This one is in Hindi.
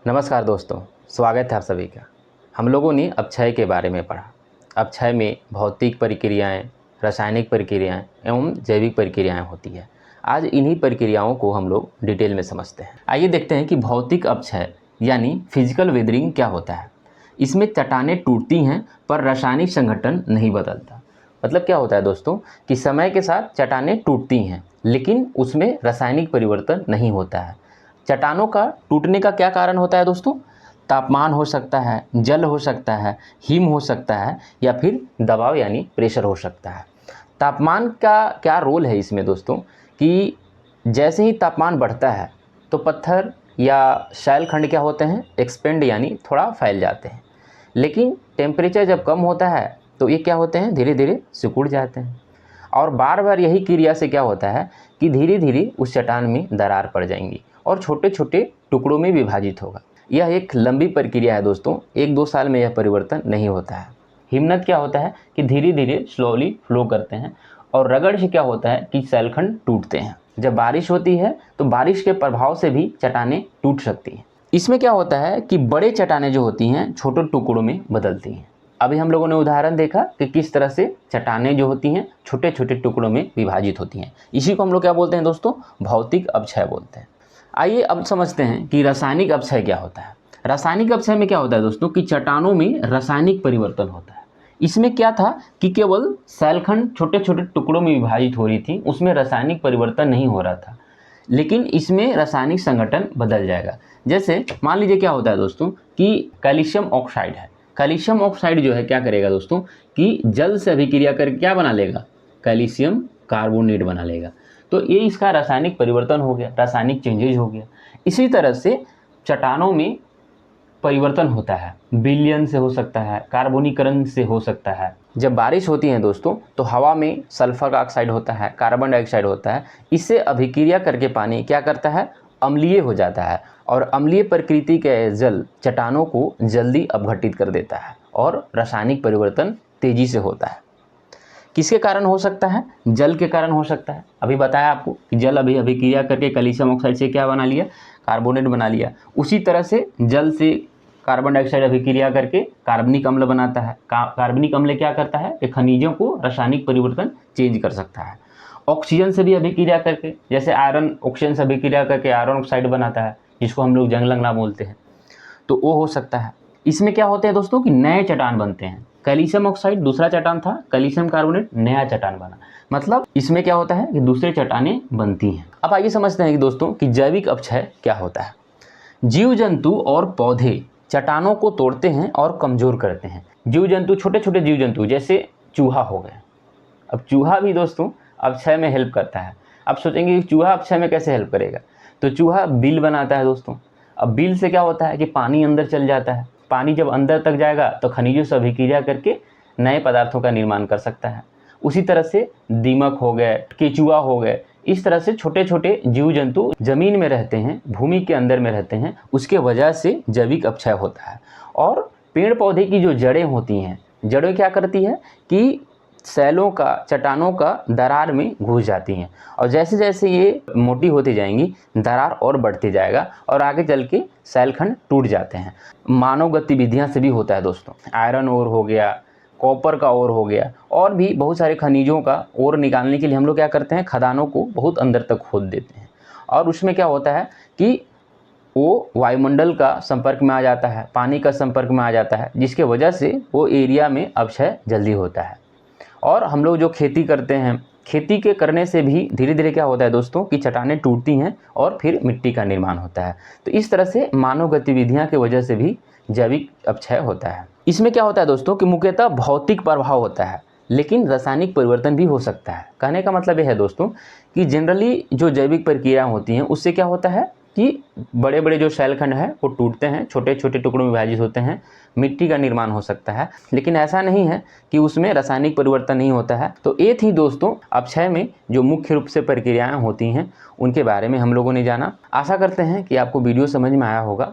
नमस्कार दोस्तों, स्वागत है आप सभी का। हम लोगों ने अपक्षय के बारे में पढ़ा। अपक्षय में भौतिक प्रक्रियाएं, रासायनिक प्रक्रियाएं एवं जैविक प्रक्रियाएं होती है। आज इन्हीं प्रक्रियाओं को हम लोग डिटेल में समझते हैं। आइए देखते हैं कि भौतिक अपक्षय यानी फिजिकल वेदरिंग क्या होता है। इसमें चट्टानें टूटती हैं पर रासायनिक संगठन नहीं बदलता। मतलब क्या होता है दोस्तों कि समय के साथ चट्टानें टूटती हैं लेकिन उसमें रासायनिक परिवर्तन नहीं होता है। चट्टानों का टूटने का क्या कारण होता है दोस्तों? तापमान हो सकता है, जल हो सकता है, हिम हो सकता है या फिर दबाव यानी प्रेशर हो सकता है। तापमान का क्या रोल है इसमें दोस्तों कि जैसे ही तापमान बढ़ता है तो पत्थर या शैलखंड क्या होते हैं, एक्सपेंड यानी थोड़ा फैल जाते हैं। लेकिन टेम्परेचर जब कम होता है तो ये क्या होते हैं, धीरे धीरे सिकुड़ जाते हैं। और बार बार यही क्रिया से क्या होता है कि धीरे धीरे उस चट्टान में दरार पड़ जाएंगी और छोटे छोटे टुकड़ों में विभाजित होगा। यह एक लंबी प्रक्रिया है दोस्तों, 1-2 साल में यह परिवर्तन नहीं होता है। हिमनद क्या होता है कि धीरे धीरे स्लोली फ्लो करते हैं और रगड़ से क्या होता है कि शैलखंड टूटते हैं। जब बारिश होती है तो बारिश के प्रभाव से भी चट्टानें टूट सकती हैं। इसमें क्या होता है कि बड़े चट्टानें जो होती हैं छोटे टुकड़ों में बदलती हैं। अभी हम लोगों ने उदाहरण देखा कि किस तरह से चट्टानें जो होती हैं छोटे छोटे टुकड़ों में विभाजित होती हैं। इसी को हम लोग क्या बोलते हैं दोस्तों? भौतिक अपक्षय बोलते हैं। आइए अब समझते हैं कि रासायनिक अपक्षय क्या होता है। रासायनिक अपक्षय में क्या होता है दोस्तों कि चट्टानों में रासायनिक परिवर्तन होता है। इसमें क्या था कि केवल शैलखंड छोटे छोटे टुकड़ों में विभाजित हो रही थी, उसमें रासायनिक परिवर्तन नहीं हो रहा था। लेकिन इसमें रासायनिक संगठन बदल जाएगा। जैसे मान लीजिए क्या होता है दोस्तों कि कैल्शियम ऑक्साइड है। कैल्शियम ऑक्साइड जो है क्या करेगा दोस्तों कि जल से अभिक्रिया करके क्या बना लेगा, कैल्शियम कार्बोनेट बना लेगा। तो ये इसका रासायनिक परिवर्तन हो गया, रासायनिक चेंजेज हो गया। इसी तरह से चट्टानों में परिवर्तन होता है, विलयन से हो सकता है, कार्बोनीकरण से हो सकता है। जब बारिश होती है दोस्तों तो हवा में सल्फर ऑक्साइड होता है, कार्बन डाइऑक्साइड होता है। इससे अभिक्रिया करके पानी क्या करता है, अम्लीय हो जाता है और अम्लीय प्रकृति के जल चट्टानों को जल्दी अपघटित कर देता है और रासायनिक परिवर्तन तेजी से होता है। किसके कारण हो सकता है? जल के कारण हो सकता है। अभी बताया आपको कि जल अभिक्रिया करके कैल्शियम ऑक्साइड से क्या बना लिया, कार्बोनेट बना लिया। उसी तरह से जल से कार्बन डाइऑक्साइड अभिक्रिया करके कार्बनिक अम्ल बनाता है। कार्बनिक अम्ल क्या करता है कि खनिजों को रासायनिक परिवर्तन चेंज कर सकता है। ऑक्सीजन से भी अभिक्रिया करके, जैसे आयरन ऑक्सीजन से अभिक्रिया करके आयरन ऑक्साइड बनाता है, जिसको हम लोग जंग लगना बोलते हैं, तो वो हो सकता है। इसमें क्या होते हैं दोस्तों कि नए चट्टान बनते हैं। कैल्शियम ऑक्साइड दूसरा चट्टान था, कैल्शियम कार्बोनेट नया चट्टान बना। मतलब इसमें क्या होता है कि दूसरे चट्टानें बनती हैं। अब आइए समझते हैं कि दोस्तों कि जैविक अपक्षय क्या होता है। जीव जंतु और पौधे चट्टानों को तोड़ते हैं और कमजोर करते हैं। जीव जंतु, छोटे छोटे जीव जंतु जैसे चूहा हो गया। अब चूहा भी दोस्तों अपक्षय में हेल्प करता है। अब सोचेंगे कि चूहा अपक्षय में कैसे हेल्प करेगा, तो चूहा बिल बनाता है दोस्तों। अब बिल से क्या होता है कि पानी अंदर चल जाता है। पानी जब अंदर तक जाएगा तो खनिजों से अभिक्रिया करके नए पदार्थों का निर्माण कर सकता है। उसी तरह से दीमक हो गए, केचुआ हो गए, इस तरह से छोटे छोटे जीव जंतु जमीन में रहते हैं, भूमि के अंदर में रहते हैं, उसके वजह से जैविक अपक्षय होता है। और पेड़ पौधे की जो जड़ें होती हैं, जड़ें क्या करती है कि सैलों का, चट्टानों का दरार में घुस जाती हैं और जैसे जैसे ये मोटी होती जाएंगी दरार और बढ़ती जाएगा और आगे चल के सैलखंड टूट जाते हैं। मानव गतिविधियां से भी होता है दोस्तों। आयरन ओर हो गया, कॉपर का ओर हो गया और भी बहुत सारे खनिजों का ओर निकालने के लिए हम लोग क्या करते हैं, खदानों को बहुत अंदर तक खोद देते हैं और उसमें क्या होता है कि वो वायुमंडल का संपर्क में आ जाता है, पानी का संपर्क में आ जाता है, जिसके वजह से वो एरिया में अपक्षय जल्दी होता है। और हम लोग जो खेती करते हैं, खेती के करने से भी धीरे धीरे क्या होता है दोस्तों कि चट्टानें टूटती हैं और फिर मिट्टी का निर्माण होता है। तो इस तरह से मानव गतिविधियां की वजह से भी जैविक अपक्षय होता है। इसमें क्या होता है दोस्तों कि मुख्यतः भौतिक प्रभाव होता है लेकिन रासायनिक परिवर्तन भी हो सकता है। कहने का मतलब यह है दोस्तों कि जनरली जो जैविक प्रक्रियाएं होती हैं उससे क्या होता है कि बड़े बड़े जो शैलखंड हैं वो टूटते हैं, छोटे छोटे टुकड़ों में विभाजित होते हैं, मिट्टी का निर्माण हो सकता है। लेकिन ऐसा नहीं है कि उसमें रासायनिक परिवर्तन नहीं होता है। तो ये थी दोस्तों अपक्षय में जो मुख्य रूप से प्रक्रियाएं होती हैं उनके बारे में हम लोगों ने जाना। आशा करते हैं कि आपको वीडियो समझ में आया होगा।